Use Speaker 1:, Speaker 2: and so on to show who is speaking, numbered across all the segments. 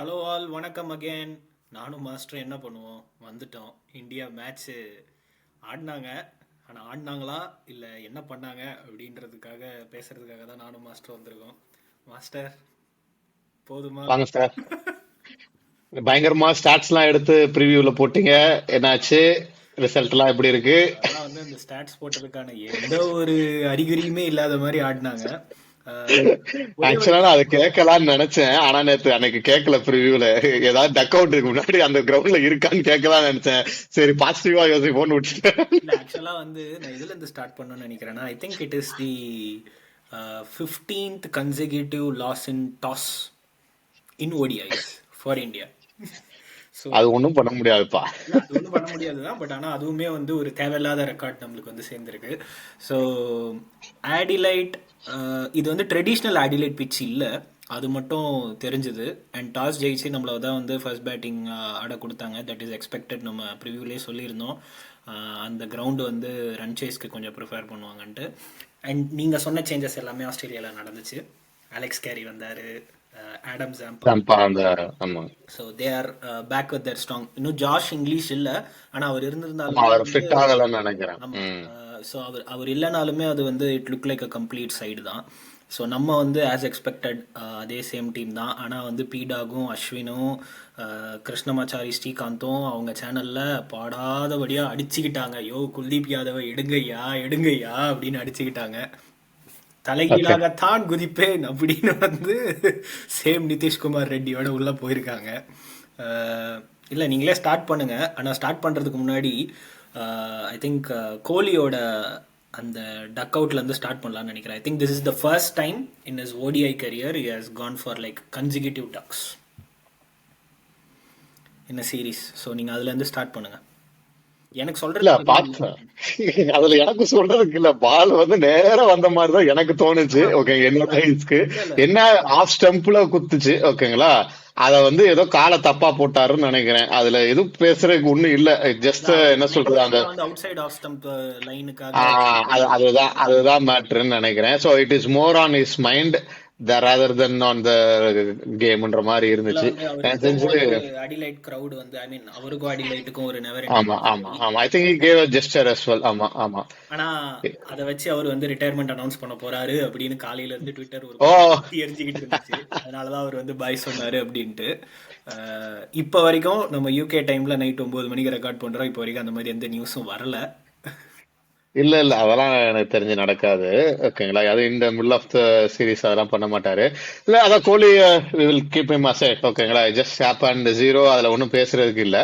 Speaker 1: Hello all, வணக்கம் again. நானும் master என்ன பண்ணுவோம், வந்துட்டோம். இந்தியா மேட்ச்சு ஆடினாங்க. ஆனால் ஆடினாங்களா இல்லை என்ன பண்ணாங்க அப்படின்றதுக்காக பேசுறதுக்காக தான் நானும் மாஸ்டர் வந்திருக்கோம். மாஸ்டர், போதுமா?
Speaker 2: வாங்க சார். பயங்கரமா ஸ்டாட்ஸ் எல்லாம் எடுத்து ப்ரிவியூல போட்டீங்க. என்னாச்சு? ரிசல்ட் எல்லாம் எப்படி இருக்கு?
Speaker 1: அதெல்லாம் வந்து இந்த ஸ்டாட்ஸ் போட்டதுக்கான எந்த ஒரு அறிகுறியுமே இல்லாத மாதிரி ஆடினாங்க. ஒரே ஒரு
Speaker 2: ஆக்சுவலா நான் அதை கேட்கலாம்னு நினைச்சேன். ஆனா நேத்து அன்னைக்கு கேட்கல ப்ரிவியூல. ஏதாவது டக் அவுட் இருக்கு முன்னாடி அந்த கிரவுண்ட்ல இருக்கான்னு கேட்கலாம்னு நினைச்சேன். சரி பாசிட்டிவா யோசிப்போன்னு விட்டுட்டேன்.
Speaker 1: இல்லை, ஆக்சுவலாக வந்து நான் இதுல இருந்து ஸ்டார்ட் பண்ணணும்னு நினைக்கிறேன்னா, I think it is the 15th consecutive loss in toss in ODIs for India. So
Speaker 2: அது ஒண்ணும் பண்ண முடியாதுப்பா.
Speaker 1: அது ஒன்றும் பண்ண முடியாது தான், பட் ஆனால் அதுவுமே வந்து ஒரு தேவையில்லாத ரெக்கார்ட் நம்மளுக்கு வந்து சேர்ந்துருக்கு. ஸோ ஆடிலைட், இது வந்து ட்ரெடிஷ்னல் ஆடிலைட் பிச் இல்லை, அது மட்டும் தெரிஞ்சுது. அண்ட் டாஸ் ஜெயிச்சு நம்மளை தான் வந்து ஃபர்ஸ்ட் பேட்டிங் ஆட கொடுத்தாங்க. That is expected. நம்ம ப்ரிவியூலேயே சொல்லியிருந்தோம் அந்த கிரவுண்டு வந்து ரன் சேஸ்க்கு கொஞ்சம் ப்ரிஃபேர் பண்ணுவாங்கன்ட்டு. அண்ட் நீங்கள் சொன்ன சேஞ்சஸ் எல்லாமே ஆஸ்திரேலியாவில் நடந்துச்சு. அலெக்ஸ் கேரி வந்தார், ஆடம்
Speaker 2: தான்ப்பா
Speaker 1: ஜாம்பா.
Speaker 2: அந்த ஆமா.
Speaker 1: So they are back with their strong. இன்னும் ஜாஷ் இங்கிலீஷ் இல்லை, ஆனால் அவர்
Speaker 2: ஆமா,
Speaker 1: இருந்திருந்தாலுமே
Speaker 2: அவர்
Speaker 1: வந்து
Speaker 2: ஃபிட் ஆகலன்னு நினைக்கிறேன்.
Speaker 1: ஆமாம். ஸோ அவர் அவர் இல்லைனாலுமே அது வந்து it look like a complete side தான். ஸோ நம்ம வந்து ஆஸ் எக்ஸ்பெக்டட் அதே சேம் டீம் தான். ஆனால் வந்து பீடாகும் அஸ்வினும் கிருஷ்ணமாச்சாரி ஸ்ரீகாந்தும் அவங்க சேனலில் பாடாதபடியாக அடிச்சுக்கிட்டாங்க. யோ குல்தீப் யாதவை எடுங்கய்யா எடுங்கய்யா அப்படின்னு அடிச்சுக்கிட்டாங்க.
Speaker 2: ஓகே.
Speaker 1: தலைகீழாகத்தான் குதிப்பேன் அப்படின்னு வந்து சேம் நிதிஷ்குமார் ரெட்டியோட உள்ளே போயிருக்காங்க. இல்லை, நீங்களே ஸ்டார்ட் பண்ணுங்க. ஆனால் ஸ்டார்ட் பண்ணுறதுக்கு முன்னாடி ஐ திங்க் கோலியோட அந்த டக் அவுட்லேருந்து ஸ்டார்ட் பண்ணலாம்னு நினைக்கிறேன். I think this is the first time in his ODI career he has gone for like consecutive ducks in a series. So நீங்கள் அதுலேருந்து ஸ்டார்ட் பண்ணுங்க. எனக்கு
Speaker 2: இல்ல
Speaker 1: சொல்கிறதுக்கு பதில்
Speaker 2: பார்த்தேன். அதுல எனக்கு சொல்றதுக்கு இல்ல, பால் வந்து நேரா வந்த மாதிரிதான் எனக்கு தோணுச்சு. ஓகே, என்னோட ஐஸ்க்கு
Speaker 1: இல்லை இல்லை.
Speaker 2: என்ன ஆஃப் ஸ்டம்ப்ல குத்துச்சு. ஓகேங்களா, அத வந்து ஏதோ காலை தப்பா போட்டாருன்னு நினைக்கிறேன். அதுல எதுவும் பேசுறதுக்கு ஒண்ணும் இல்ல. ஜஸ்ட்
Speaker 1: அவர்
Speaker 2: என்ன சொல்றது, அந்த
Speaker 1: மெயினாக வந்து அவுட் சைட் ஆஃப் ஸ்டம்ப் லைனுக்காக
Speaker 2: அதுதான் அதுதான் மேட்ருன்னு நினைக்கிறேன். So it is more on his mind rather than on the கேம்ன்ற மாதிரி
Speaker 1: ஆக்சுவலா
Speaker 2: இருந்துச்சு.
Speaker 1: வந்து அவர்
Speaker 2: எனக்கு தெரிஞ்சு.
Speaker 1: போகும்போது அடிலைட் கிரவுட் வந்து, ஐ மீன் அவருக்கும் அடிலைட்டுக்கும் ஒரு நெவர் எண்டிங்
Speaker 2: ஆமா ஆமா
Speaker 1: ஸ்டோரி.
Speaker 2: ஆமா, I think he gave a gesture as well. ஆமா ஆமா.
Speaker 1: ஆனா அதை வச்சு அவர் வந்து ரிட்டையர்மெண்ட் அனௌன்ஸ் பண்ண போறாரு அப்படின்னு காலையில இருந்து ட்விட்டர் ஒரு
Speaker 2: ஓ.
Speaker 1: பக்கம் பத்தி எரிஞ்சுக்கிட்டு இருந்துச்சு. அதனாலதான் அவர் வந்து பாய் சொன்னாரு அப்படின்ட்டு. இப்போ வரைக்கும் நம்ம யூகே டைம்ல நைட் 9 மணிக்கு ரெக்கார்ட் பண்றோம். இப்போ வரைக்கும் அந்த மாதிரி எந்த நியூஸும் வரல.
Speaker 2: இல்ல இல்ல, அதெல்லாம் எனக்கு தெரிஞ்சு நடக்காது. ஓகேங்களா, அது இந்த மிடில் ஆஃப் த சீரிஸ் அதெல்லாம் பண்ண மாட்டாரு. இல்ல அதான் Kohli will keep him aside. ஓகேங்களா, ஜஸ்ட் ஹேப்பன் ஜீரோ, அதுல ஒன்றும் பேசுறதுக்கு இல்ல.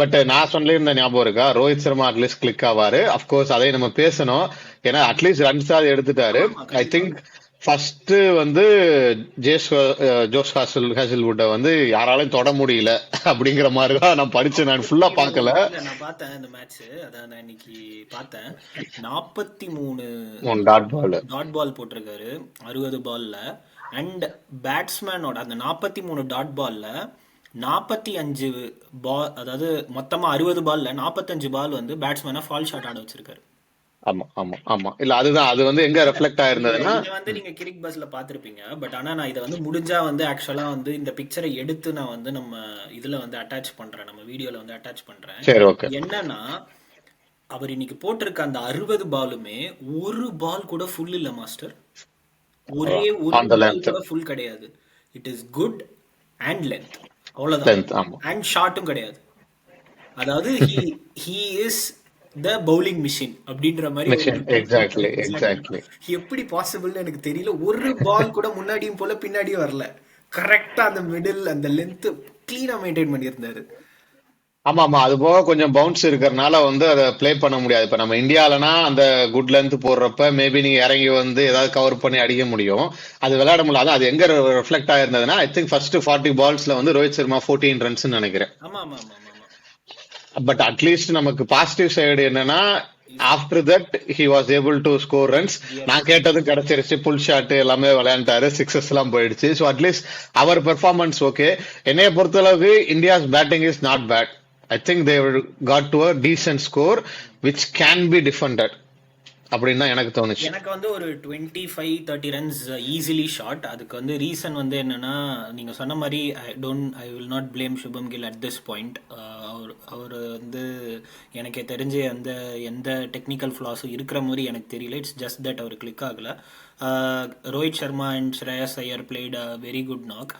Speaker 2: பட் நான் சொல்லியிருந்த ஞாபகம் இருக்கா, ரோஹித் சர்மா அட்லீஸ்ட் கிளிக் ஆவாரு. அப்கோர்ஸ் அதை நம்ம பேசணும். ஏன்னா அட்லீஸ்ட் ரன்ஸ் அது எடுத்துட்டாரு.
Speaker 1: ஆமா,
Speaker 2: ஐ
Speaker 1: கண்டிப்பா.
Speaker 2: திங்க் ஃபர்ஸ்ட் வந்து ஜோஸ் ஹேசல்வுட்டை வந்து யாராலையும் தொட முடியல அப்படிங்கிற மாதிரி தான் நான் படிச்சேன். நான் ஃபுல்லா பார்க்கல.
Speaker 1: இல்ல, நான் பார்த்தேன் இந்த மேட்ச். அதான் நான் இன்னைக்கு பார்த்தேன். 43
Speaker 2: டாட் பால்.
Speaker 1: டாட் பால் போட்டிருக்காரு 60 பால்ல. அண்ட் பேட்ஸ்மேனோட அந்த 43 டாட் பால்ல 45 பால், அதாவது மொத்தமா 60 பால்ல 45 பால் வந்து பேட்ஸ்மேனை ஃபால் ஷாட் ஆட வச்சிருக்காரு.
Speaker 2: ஆமா ஆமா ஆமா. இல்ல அதுதான், அது வந்து எங்க ரெஃப்ளெக்ட்
Speaker 1: இத
Speaker 2: ஆயிருந்ததுன்னா.
Speaker 1: இத வந்து நீங்க கிரிக் பஸ்ல பாத்திருப்பீங்க. பட் ஆனா நான் இதை வந்து முடிஞ்சா வந்து ஆக்சுவலா வந்து இந்த பிக்சரை எடுத்து நான் வந்து நம்ம இதுல வந்து அட்டாச் பண்றேன், நம்ம வீடியோல வந்து அட்டாச் பண்றேன்.
Speaker 2: சரி, ஓகே.
Speaker 1: என்னன்னா, அவர் இன்னைக்கு போட்டிருக்க அந்த 60 பாலுமே ஒரு பால் கூட ஃபுல் இல்ல மாஸ்டர். ஒரே ஒரு
Speaker 2: ஆன் த
Speaker 1: பால்
Speaker 2: லென்த்.
Speaker 1: கூட ஃபுல் கிடையாது. It is good and length, அவ்வளவுதான்.
Speaker 2: லென்த், ஆமா.
Speaker 1: அண்ட் ஷார்ட்டும் கிடையாது. அதாவது he is the bowling machine அப்படின்ற மாதிரி ஒரு
Speaker 2: மிஷன், எக்ஸாக்ட்லி எக்ஸாக்ட்லி.
Speaker 1: எப்படி பாசிபிள்னு எனக்கு தெரியல. ஒரு பால் கூட முன்னாடியும் போல பின்னாடியும் வரல. கரெக்டா அந்த மிடில் அந்த லென்த் கிளீனா மெயின்டைன் பண்ணியிருந்தாரு.
Speaker 2: ஆமா ஆமா, அது போக கொஞ்சம் பவுன்ஸ் இருக்கறனால வந்து அதை ப்ளே பண்ண முடியாது. இப்ப நம்ம இந்தியாலனா அந்த குட் லென்த் போடுறப்ப மேபி நீங்க இறங்கி வந்து ஏதாவது கவர் பண்ணி அடிக்க முடியும். அது விளையாட முடியாது. அது எங்க ரிஃப்ளெக்ட் ஆயிருந்ததுன்னா, ஐ திங்க் ஃபர்ஸ்ட் 40 பால்ஸ்ல வந்து ரோஹித் சர்மா 14 ரன்ஸ் நினைக்கிறேன்.
Speaker 1: ஆமா ஆமா ஆமா ஆமா ஆமா.
Speaker 2: பட் அட்லீஸ்ட் நமக்கு பாசிட்டிவ் சைடு என்னன்னா, after that he was able to score runs.
Speaker 1: Yes.
Speaker 2: நான் கேட்டது கிடைச்சிருச்சு. புல் ஷாட் எல்லாமே விளையாண்டாரு, சிக்ஸஸ் எல்லாம் போயிடுச்சு. ஸோ அட்லீஸ்ட் அவர் பெர்ஃபார்மன்ஸ் ஓகே. என்னைய பொறுத்தளவுக்கு India's batting is not bad. I think they got to a decent score which can be defended. அப்படின்னு தான் எனக்கு தோணுச்சு.
Speaker 1: எனக்கு வந்து ஒரு 25-30 ரன்ஸ் ஈஸிலி ஷாட். அதுக்கு வந்து ரீசன் வந்து என்னன்னா, நீங்கள் சொன்ன மாதிரி I will not blame Shubman Gill at this point. அவர் வந்து எனக்கு தெரிஞ்ச எந்த டெக்னிக்கல் ஃப்ளாஸும் இருக்கிற மாதிரி எனக்கு தெரியல. இட்ஸ் ஜஸ்ட் தட் அவர் கிளிக் ஆகலை. Rohit Sharma and Shreyas Iyer played a very good knock.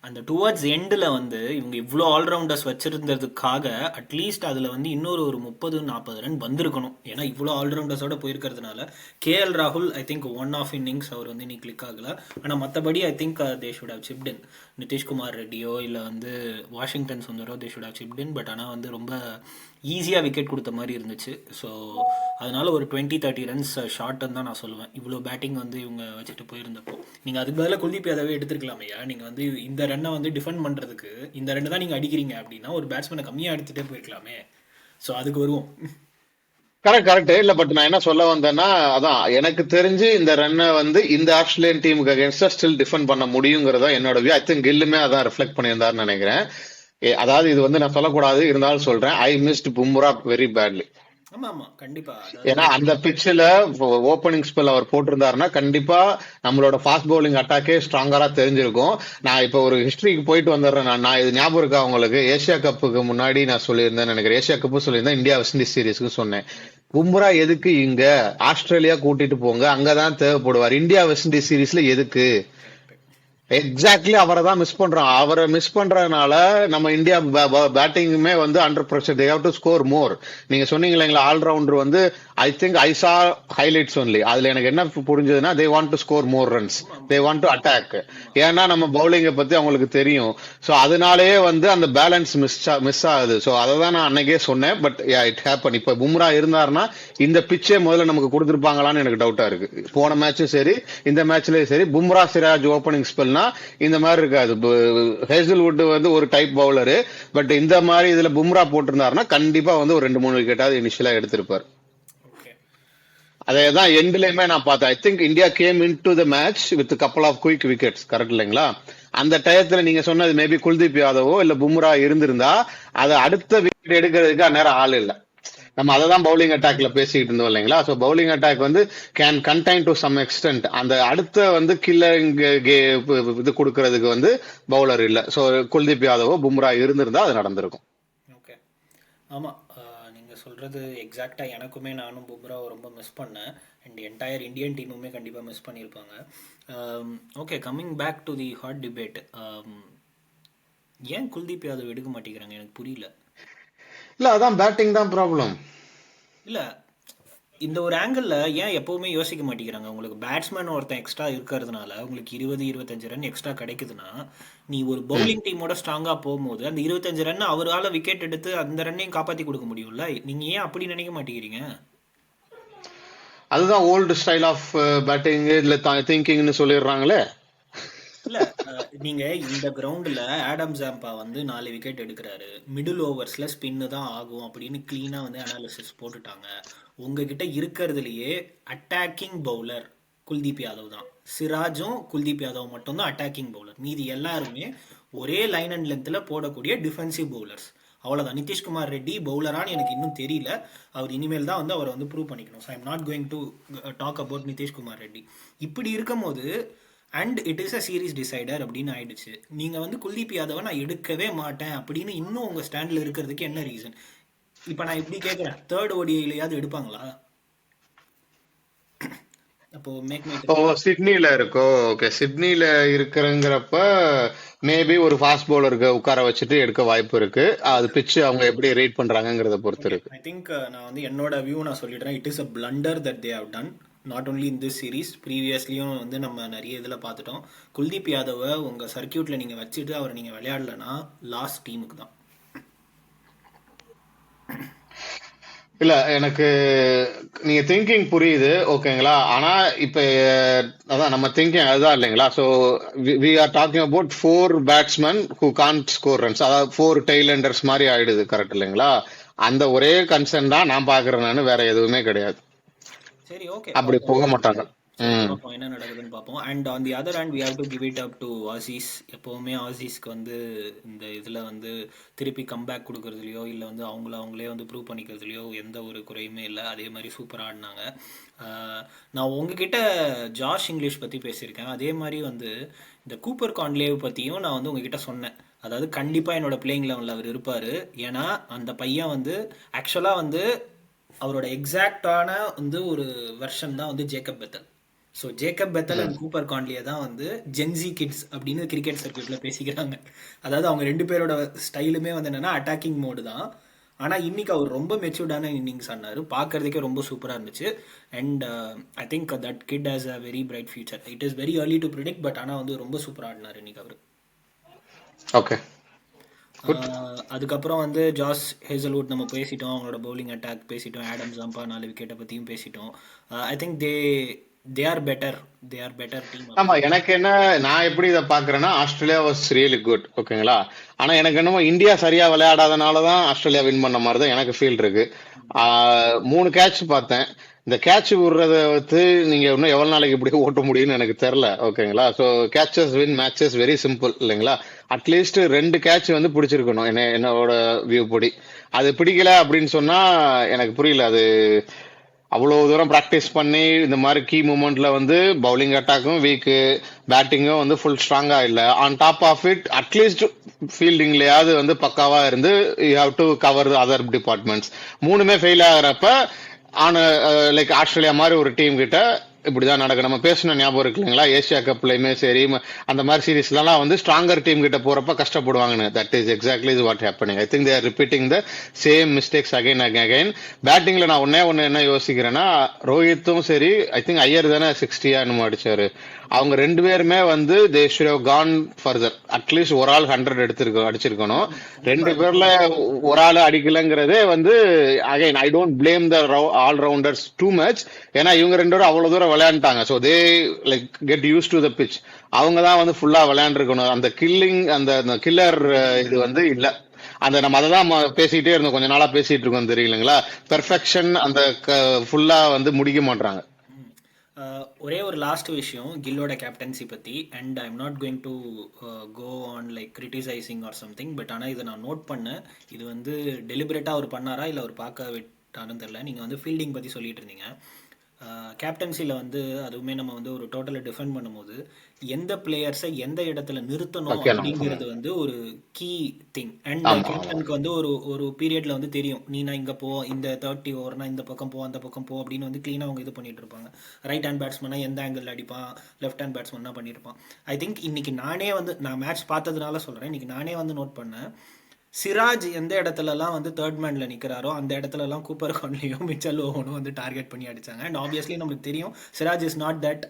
Speaker 1: அந்த டுவர்ட்ஸ் எண்டில் வந்து இவங்க இவ்வளோ ஆல்ரவுண்டர்ஸ் வச்சுருந்ததுக்காக அட்லீஸ்ட் அதில் வந்து இன்னொரு ஒரு 30-40 ரன் வந்திருக்கணும். ஏன்னா இவ்வளோ ஆல்ரவுண்டர்ஸோட போயிருக்கிறதுனால கேஎல் ராகுல் I think one of innings அவர் வந்து இன்னைக்கு கிளிக் ஆகலை. ஆனால் மற்றபடி ஐ think they should have shift இன். நிதிஷ்குமார் ரெட்டியோ இல்லை வந்து Washington சுந்தரோ they should have shift in. But ஆனால் வந்து ரொம்ப ஈஸியாக விக்கெட் கொடுத்த மாதிரி இருந்துச்சு. ஸோ அதனால ஒரு 20-30 ரன்ஸ் ஷார்ட்னு தான் நான் சொல்லுவேன். இவ்வளோ பேட்டிங் வந்து இவங்க வச்சுட்டு போயிருந்தப்போ நீங்கள் அதுக்கு பதிலாக குல்தீப் யாதவே எடுத்துருக்கலாமையா. நீங்கள் வந்து இந்த ரன்னை வந்து டிஃபெண்ட் பண்ணுறதுக்கு இந்த ரன் தான் நீங்கள் அடிக்கிறீங்க அப்படின்னா ஒரு பேட்ஸ்மேனை கம்மியாக எடுத்துகிட்டே போயிருக்கலாமே. ஸோ அதுக்கு வருவோம்.
Speaker 2: கரெக்ட் இல்ல, பட் நான் என்ன சொல்ல வந்தேன்னா, அதான் எனக்கு தெரிஞ்சு இந்த ரன்னை வந்து இந்த ஆஸ்திரேலியன் டீமுக்கு அகேன்ஸ்டா ஸ்டில் டிஃபெண்ட் பண்ண முடியுங்கிறதா என்னோட வியூ. ஐ திங்க் கில்லுமே அதான் ரிஃப்ளெக்ட் பண்ணியிருந்தாருன்னு நினைக்கிறேன். அதாவது இது வந்து நான் சொல்லக்கூடாது, இருந்தாலும் சொல்றேன், I missed Bumrah very badly. ஏன்னா அந்த பிச்சில் ஓப்பனிங் ஸ்பெல் அவர் போட்டிருந்தாருன்னா கண்டிப்பா நம்மளோட ஃபாஸ்ட் பவுலிங் அட்டாக்கே ஸ்ட்ராங்கரா தெரிஞ்சிருக்கும். நான் இப்ப ஒரு ஹிஸ்டரிக்கு போயிட்டு வந்துடுறேன். நான் இது ஞாபகம் இருக்கா உங்களுக்கு, ஏசியா கப்புக்கு முன்னாடி நான் சொல்லியிருந்தேன் நினைக்கிறேன், ஏசியா கப்பு சொல்லியிருந்தேன், இந்தியா வெஸ்ட் இண்டீஸ் சீரீஸ்க்கு சொன்னேன், பும்ரா எதுக்கு இங்க, ஆஸ்திரேலியா கூட்டிட்டு போங்க, அங்கதான் தேவைப்படுவார், இந்தியா வெஸ்ட் இண்டீஸ் சீரீஸ்ல எதுக்கு. எக்ஸாக்ட்லி அவரை தான் மிஸ் பண்றோம். அவரை மிஸ் பண்றதுனால நம்ம இந்தியா பேட்டிங்குமே வந்து under pressure, they have to score மோர். நீங்க சொன்னீங்க இல்லைங்களா, ஆல்ரவுண்டர் வந்து ஐ திங்க் ஐ சா ஹைலைட்ஸ் ஒன்லி. அதுல எனக்கு என்ன புரிஞ்சதுன்னா, they want to score more runs, they want to attack. ஏன்னா நம்ம பவுலிங்கை பத்தி அவங்களுக்கு தெரியும். ஸோ அதனாலேயே வந்து அந்த பேலன்ஸ் மிஸ் ஆகுது. ஸோ அதை தான் நான் அன்னைக்கே சொன்னேன். But it happen. இப்ப பும்ரா இருந்தாருன்னா இந்த பிச்சே முதல்ல நமக்கு கொடுத்துருப்பாங்களான்னு எனக்கு டவுட்டா இருக்கு. போன மேட்சும் சரி இந்த மேட்ச்லயும் சரி பும்ரா சிராஜ் ஓப்பனிங் ஸ்பெல் இந்த மாதிரி இருக்காது. ஹேசல்வுட் வந்து ஒரு டைப் பவுலரு, பட் இந்த மாதிரி இதுல பும்ரா போட்டிருந்தாருன்னா கண்டிப்பா வந்து ஒரு 2-3 விக்கெட்டாவது இனிஷியலா எடுத்திருப்பார். அதேதான் எண்ட்லயுமே நான் பார்த்தேன். I think India came in to the match with couple of quick wickets, correct இல்லைங்களா? அந்த டயத்துல நீங்க சொன்னது மேபி குல்தீப் யாதவோ இல்ல பும்ரா இருந்திருந்தா அதை அடுத்த விக்கெட் எடுக்கிறதுக்கு அந்நேரம் ஆள் இல்லை. நம்ம அதை தான் பவுலிங் அட்டாக்ல பேசிக்கிட்டு இருந்தோம் இல்லைங்களா? ஸோ பவுலிங் அட்டாக் வந்து can contain to some extent. அந்த அடுத்த வந்து கில்லரிங் இது கொடுக்கறதுக்கு வந்து பவுலர் இல்லை. ஸோ குல்தீப் யாதவோ பும்ரா இருந்திருந்தா அது நடந்திருக்கும்.
Speaker 1: ஓகே, ஆமாம், நீங்கள் சொல்கிறது எக்ஸாக்டாக. எனக்குமே நானும் பும்ராவை ரொம்ப மிஸ் பண்ணேன். அண்ட் என்டையர் இந்தியன் டீமுமே கண்டிப்பாக மிஸ் பண்ணியிருப்பாங்க. Okay, coming back to the hot debate. ஏன் குல்தீப் யாதவ் எடுக்க மாட்டேங்கிறாங்க எனக்கு புரியல.
Speaker 2: இல்ல அதான் பேட்டிங் தான் ப்ராப்ளம்.
Speaker 1: இல்ல இந்த ஒரு ஆங்கிள் ஏன் எப்பவுமே யோசிக்க மாட்டேங்கிறாங்க. உங்களுக்கு பேட்ஸ்மேன் ஒருத்தன் எக்ஸ்ட்ரா இருக்கிறதுனால உங்களுக்கு 20-25 ரன் எக்ஸ்ட்ரா கிடைக்குதுன்னா, நீ ஒரு பவுலிங் டீமோட ஸ்ட்ராங்கா போகும்போது அந்த 25 ரன் அவரால் விக்கெட் எடுத்து அந்த ரன்னையும் காப்பாத்தி கொடுக்க முடியும்ல. நீங்க ஏன் அப்படி நினைக்க மாட்டேங்கிறீங்க?
Speaker 2: அதுதான் ஓல்டு ஸ்டைல் ஆஃப் பேட்டிங் இல்ல திங்கிங்னு சொல்லிடுறாங்களே.
Speaker 1: இல்ல நீங்க இந்த கிரவுண்ட்ல ஆடம் ஜாம்பா வந்து 4 விக்கெட் எடுக்கிறாரு, மிடில் ஓவர்ஸ்ல ஸ்பின்னு தான் ஆகும் அப்படின்னு கிளீனா வந்து அனாலிசிஸ் போட்டுட்டாங்க. உங்ககிட்ட இருக்கிறதுலயே அட்டாக்கிங் பவுலர் குல்தீப் யாதவ் தான். சிராஜும் குல்தீப் யாதவ் மட்டும் தான் அட்டாக்கிங் பவுலர். மீதி எல்லாருமே ஒரே லைன் அண்ட் லென்த்ல போடக்கூடிய டிஃபென்சிவ் பவுலர்ஸ். அவ்வளவுதான். நிதிஷ்குமார் ரெட்டி பவுலரான்னு எனக்கு இன்னும் தெரியல. அவர் இனிமேல் தான் வந்து அவரை வந்து ப்ரூவ் பண்ணிக்கணும். So I am not going to talk about Nitish Kumar Reddy. இப்படி இருக்கும் போது and it is a series decider அப்படின்னு ஆயிடுச்சு. நீங்க வந்து குல்தீப் யாதவை நான் எடுக்கவே மாட்டேன் அப்படின்னு இன்னும் உங்க ஸ்டாண்ட்ல இருக்கிறதுக்கு என்ன ரீசன்? இப்ப நான் இப்படி கேட்கிறேன், தேர்ட் ஓடிஐலயாவது எடுப்பாங்களா? அப்போ
Speaker 2: சிட்னில இருக்கோ, ஓகே, சிட்னில இருக்கிறங்கிறப்ப மேபி ஒரு ஃபாஸ்ட் பவுலருக்கு உட்கார வச்சுட்டு எடுக்க வாய்ப்பு இருக்கு. அது பிச்சு அவங்க எப்படி ரேட் பண்றாங்கங்கறத பொறுத்து இருக்கு.
Speaker 1: ஐ திங்க் நான் வந்து என்னோட வியூ நான் சொல்லிடுறேன். It is a blunder that they have done. Not only in this series, ப்ரீவியஸ்லியும் வந்து நம்ம நிறைய இதில் பார்த்துட்டோம். குல்தீப் யாதவை உங்கள் சர்க்கியூட்டில் நீங்கள் வச்சுட்டு அவரை நீங்கள் விளையாடலன்னா லாஸ்ட் டீமுக்கு தான்.
Speaker 2: இல்ல எனக்கு நீங்க திங்கிங் புரியுது, ஓகேங்களா. ஆனா இப்ப அதான் நம்ம திங்கிங் அதுதான் இல்லைங்களா. So we are talking about 4 batsmen who can't score runs, அதாவது 4 டெய்லண்டர்ஸ் மாதிரி ஆயிடுது, கரெக்ட் இல்லைங்களா? அந்த ஒரே கன்சர்ன் தான் நான் பாக்குறேன், நான் வேற எதுவுமே கிடையாது.
Speaker 1: சரி, ஓகே,
Speaker 2: அப்படி போக மாட்டாங்க.
Speaker 1: ஸோ
Speaker 2: ம்.
Speaker 1: பார்ப்போம் என்ன நடக்குதுன்னு பார்ப்போம். And on the other hand we have to give it up to Aussies. எப்போவுமே ஆசீஸ்க்கு வந்து இந்த இதில் வந்து திருப்பி கம்பேக் கொடுக்கறதுலையோ இல்லை வந்து அவங்களே வந்து ப்ரூவ் பண்ணிக்கிறதுலையோ எந்த ஒரு குறையுமே இல்லை. அதே மாதிரி சூப்பராக ஆடினாங்க. நான் உங்ககிட்ட ஜாஷ் இங்கிலீஷ் பற்றி பேசியிருக்கேன். அதே மாதிரி வந்து இந்த கூப்பர் கான்லேவ் பற்றியும் நான் வந்து உங்ககிட்ட சொன்னேன். அதாவது கண்டிப்பாக என்னோட பிளேயிங் லெவலில் அவர் இருப்பார். ஏன்னா அந்த பையன் வந்து ஆக்சுவலாக வந்து அவரோட எக்ஸாக்டான வந்து ஒரு வெர்ஷன் தான் வந்து Jacob Bethell. So Jacob Bethell and Cooper கான்லியே தான் வந்து ஜென்சி கிட்ஸ் அப்படின்னு கிரிக்கெட் சர்க்கியூட்ல பேசிக்கிறாங்க. அதாவது அவங்க ரெண்டு பேரோட ஸ்டைலுமே வந்து என்னன்னா அட்டாக்கிங் மோடு தான். ஆனால் இன்னைக்கு அவர் ரொம்ப மெச்சூர்டான இன்னிங்ஸ் ஆனார். பார்க்கறதுக்கே ரொம்ப சூப்பராக இருந்துச்சு. And I think that kid has a very bright future. It is very early to predict, but ஆனால் வந்து ரொம்ப சூப்பராக ஆடினார் இன்னைக்கு அவர்.
Speaker 2: ஓகே.
Speaker 1: அதுக்கப்புறம் வந்து ஜாஸ் ஹேசல்வுட் நம்ம பேசிட்டோம். அவங்களோட பவுலிங் அட்டாக் பேசிட்டோம். ஆடம்ஸ் ஜம்பா 4 விக்கெட்டை பற்றியும் பேசிட்டோம். ஐ think they are better team.
Speaker 2: ஆமா, எனக்கு என்ன, நான் எப்படி இதை பாக்குறேன்னா, ஆஸ்திரேலியா வாஸ் ரியலி குட், ஓகேங்களா. ஆனா எனக்கு என்னமோ இந்தியா சரியா விளையாடாதனாலதான் ஆஸ்திரேலியா வின் பண்ண மாதிரி தான் எனக்கு ஃபீல் இருக்கு. 3 கேட்ச் பார்த்தேன். இந்த கேட்ச் விடுறத வந்து நீங்க இன்னும் எவ்வளவு நாளைக்கு இப்படி ஓட்ட முடியும்னு எனக்கு தெரியல, ஓகேங்களா. So கேட்சஸ் win matches, very simple இல்லைங்களா. அட்லீஸ்ட் 2 கேட்ச் வந்து பிடிச்சிருக்கணும் என்னோட வியூ படி. அது பிடிக்கல அப்படின்னு சொன்னா எனக்கு புரியல. அது அவ்வளவு தூரம் பிராக்டிஸ் பண்ணி இந்த மாதிரி கீ மூமெண்ட்ல வந்து பவுலிங் அட்டாக்கும் வீக்கு, பேட்டிங்கும் வந்து ஃபுல் ஸ்ட்ராங்கா இல்ல. On top of it at least ஃபீல்டிங்லயாவது வந்து பக்காவா இருந்து you have to cover other departments. 3மே ஃபெயில் ஆகிறப்ப ஆன லைக் ஆஸ்திரேலியா மாதிரி ஒரு டீம் கிட்ட இப்படிதான் நடக்கும். நம்ம பேசணும் ஞாபகம் இருக்கு இல்லைங்களா, ஏசியா கப்லயுமே சரி அந்த மாதிரி சீரீஸ்லாம் வந்து ஸ்ட்ராங்கர் டீம் கிட்ட போறப்ப கஷ்டப்படுவாங்கன்னு. That is exactly what happening. I think they are repeating the same mistakes again again. பேட்டிங்ல நான் ஒன்னு என்ன யோசிக்கிறேன்னா, ரோஹித்தும் சரி, ஐ திங்க் ஐயர் தானே 60 என்னமோ அடிச்சாரு. அவங்க 2 பேருமே வந்து they should have gone further. At least ஒரு ஆள் 100 அடிச்சிருக்கணும். 2 பேர்ல ஒரு ஆள் அடிக்கலங்கிறதே வந்து again I don't blame the all rounders too much. ஏன்னா இவங்க 2 பேரும் அவ்வளவு தூரம் விளையாண்டாங்க. So they like get used to the pitch. அவங்க தான் வந்து ஃபுல்லா விளையாண்டுருக்கணும். அந்த கில்லிங், அந்த கில்லர் இது வந்து இல்ல. அந்த நம்ம அதை தான் பேசிக்கிட்டே இருந்தோம், கொஞ்ச நாளா பேசிட்டு இருக்கோம் தெரியலங்களா. பெர்ஃபெக்ஷன் அந்த ஃபுல்லா வந்து முடிக்க மாட்டாங்க.
Speaker 1: ஒரே ஒரு லாஸ்ட் விஷயம் கில்லோட கேப்டன்சி பற்றி. And I am not going to go on like criticising or something. But ஆனால் இதை நான் நோட் பண்ணேன். இது வந்து டெலிபரேட்டாக அவர் பண்ணாரா இல்லை அவர் பார்க்க விட்டாருன்னு தெரில. நீங்கள் வந்து ஃபீல்டிங் பற்றி சொல்லிட்டு இருந்தீங்க. கேப்டன்சியில் வந்து அதுவுமே நம்ம வந்து ஒரு டோட்டலை டிஃபெண்ட் பண்ணும்போது எந்த பிளேயர்ஸை எந்த இடத்துல நிறுத்தணும் அப்படிங்கிறது வந்து ஒரு கீ திங். அண்ட் கேப்டனுக்கு வந்து ஒரு பீரியட்ல வந்து தெரியும், நீ நான் இங்கே போ, இந்த 30 ஓவர்னா இந்த பக்கம் போ, அந்த பக்கம் போ அப்படின்னு வந்து க்ளீனாக அவங்க இது பண்ணிட்டு இருப்பாங்க. ரைட் ஹேண்ட் பேட்ஸ்மேனா எந்த ஆங்கிள் அடிப்பான், லெஃப்ட் ஹேண்ட் பேட்ஸ்மேனா பண்ணியிருப்பான். ஐ திங்க் இன்னைக்கு நானே வந்து நான் மேட்ச் பார்த்ததுனால சொல்கிறேன், இன்னைக்கு நானே வந்து நோட் பண்ணேன், சிராஜ் எந்த இடத்துலலாம் வந்து தேர்ட் மேன்ல நிற்கிறாரோ அந்த இடத்துலலாம் கூப்பர் கான்லியும் மிச்சல் ஓவனும் வந்து டார்கெட் பண்ணி அடித்தாங்க. அண்ட் ஆப்வியஸ்லி நம்மளுக்கு தெரியும் Siraj is not that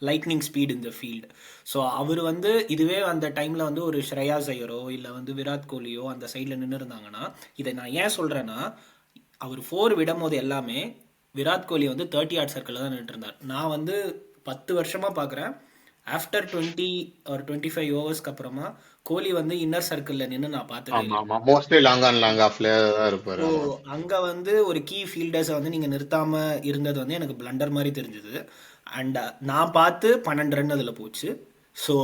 Speaker 1: lightning speed in the field. So அவர் வந்து இதுவே அந்த டைமில் வந்து ஒரு ஸ்ரேயாஸ் ஐயரோ இல்லை வந்து விராட் கோலியோ அந்த சைடில் நின்று இருந்தாங்கன்னா, இதை நான் ஏன் சொல்கிறேன்னா, அவர் 4 விடும் போது எல்லாமே விராட் கோலி வந்து 30 yard சர்க்கிளில் தான் நின்றுட்டு இருந்தார். நான் வந்து 10 வருஷமாக பார்க்குறேன், ஆஃப்டர் 20 or 25 ஓவர்ஸ்க்கு அப்புறமா கோலி வந்து இன்னர் சர்க்கிள்ல நின்று நான் பார்த்தேன். அங்க வந்து ஒரு கீ ஃபீல்டர்ஸை வந்து நீங்க நிறுத்தாம இருந்தது வந்து எனக்கு பிளண்டர் மாதிரி தெரிஞ்சது. அண்ட் நான் பார்த்து 12 ரன் அதுல போச்சு. ஸோ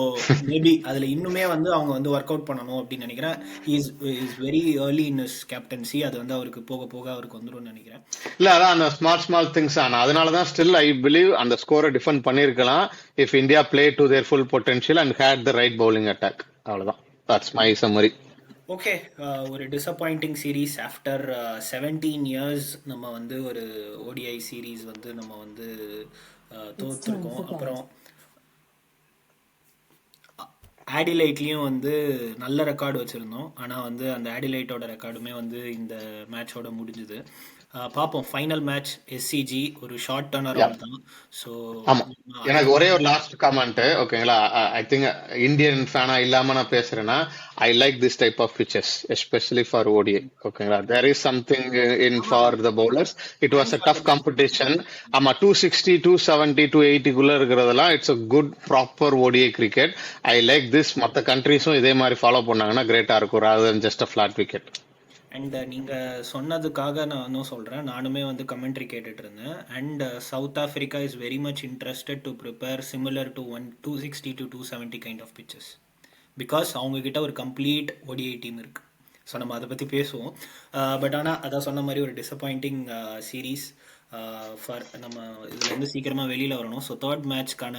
Speaker 1: மேபி அதில் இன்னுமே வந்து அவங்க வந்து ஒர்க் அவுட் பண்ணணும் அப்படின்னு நினைக்கிறேன். Is very early in his captaincy. அது வந்து அவருக்கு போக போக அவருக்கு வந்துடும் நினைக்கிறேன்.
Speaker 2: இல்ல அதான் அந்த ஸ்மால் திங்ஸ். அதனால தான் ஸ்டில் ஐ பிலீவ் அந்த ஸ்கோரை டிஃபெண்ட் பண்ணிருக்கலாம் if India play to their full potential and had the right bowling attack. அவ்வளவுதான். That's my summary.
Speaker 1: ஓகே, ஒரு டிசப்பாயிண்டிங் சீரீஸ் ஆஃப்டர் 17 இயர்ஸ் நம்ம வந்து ஒரு ஓடிஐ சீரீஸ் வந்து நம்ம வந்து தோற்றுருக்கோம். அப்புறம் ஆடிலைட்லேயும் வந்து நல்ல ரெக்கார்டு வச்சுருந்தோம். ஆனால் வந்து அந்த ஆடிலைட்டோட ரெக்கார்டுமே வந்து இந்த மேட்சோட முடிஞ்சுது. பார்ப்போம். ஃபைனல் மேட்ச் எஸ்சிஜி ஒரு ஷார்ட் டர்ன் அரவுண்ட் தான். ஸோ
Speaker 2: எனக்கு ஒரே ஒரு லாஸ்ட் கமெண்ட், ஓகேங்களா. ஐ திங்க் இந்தியன் ஃபேனா இல்லாம நான் பேசுறேன்னா, I like this type of pitches especially for ODI, ஓகேங்களா. There is something in for the bowlers. It was a tough competition. ஆமா, 260 270 280 இருக்கிறதெல்லாம் it's a good proper ODI cricket. I like this. மற்ற கண்ட்ரீஸும் இதே மாதிரி ஃபாலோ பண்ணாங்கன்னா Greta இருக்கும், rather than just a flat wicket.
Speaker 1: And நீங்கள் சொன்னதுக்காக நான் இன்னும் சொல்கிறேன், நானுமே வந்து கமெண்ட்ரி கேட்டுட்டு இருந்தேன். And South Africa is very much interested to prepare similar to 260 to 270 kind of pitches, because அவங்கக்கிட்ட ஒரு கம்ப்ளீட் ODI டீம் இருக்குது. ஸோ நம்ம அதை பற்றி பேசுவோம். பட் ஆனால் அதான் சொன்ன மாதிரி ஒரு டிசப்பாயிண்டிங் சீரீஸ் ஃபார் நம்ம இதில் வந்து சீக்கிரமாக வெளியில் வரணும். ஸோ தேர்ட் மேட்ச்க்கான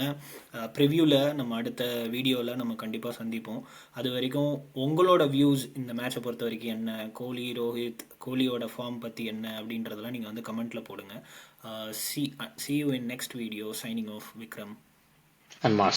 Speaker 1: ப்ரிவ்யூவில் நம்ம அடுத்த வீடியோவில் நம்ம கண்டிப்பாக சந்திப்போம். அது வரைக்கும் உங்களோட வியூஸ் இந்த மேட்சை பொறுத்த வரைக்கும் என்ன, கோலி, ரோஹித், கோலியோட ஃபார்ம் பற்றி என்ன அப்படின்றதெல்லாம் நீங்கள் வந்து கமெண்ட்டில் போடுங்க. See you in next video. Signing off, Vikram
Speaker 2: and Mas.